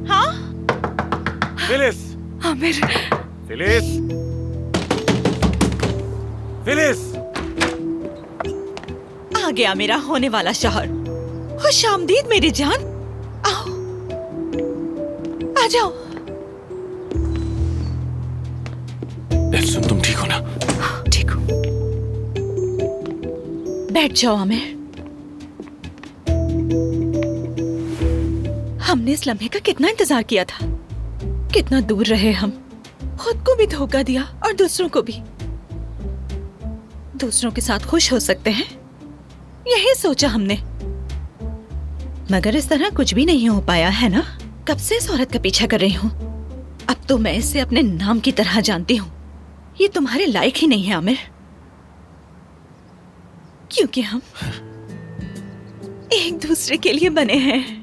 हाँ Phyllis, Aamir, Phyllis, Phyllis. आ गया मेरा होने वाला शौहर। खुश आमदीद मेरी जान। आओ, आ जाओ। सुन, तुम ठीक हो ना? ठीक हो। बैठ जाओ आमिर। हमने इस लम्हे का कितना इंतजार किया था। कितना दूर रहे हम, खुद को भी धोखा दिया और दूसरों को भी। दूसरों के साथ खुश हो सकते हैं, यही सोचा हमने, मगर इस तरह कुछ भी नहीं हो पाया है ना। कब से इस औरत का पीछा कर रही हूँ। अब तो मैं इसे अपने नाम की तरह जानती हूँ। ये तुम्हारे लायक ही नहीं है आमिर, क्योंकि हम एक दूसरे के लिए बने हैं।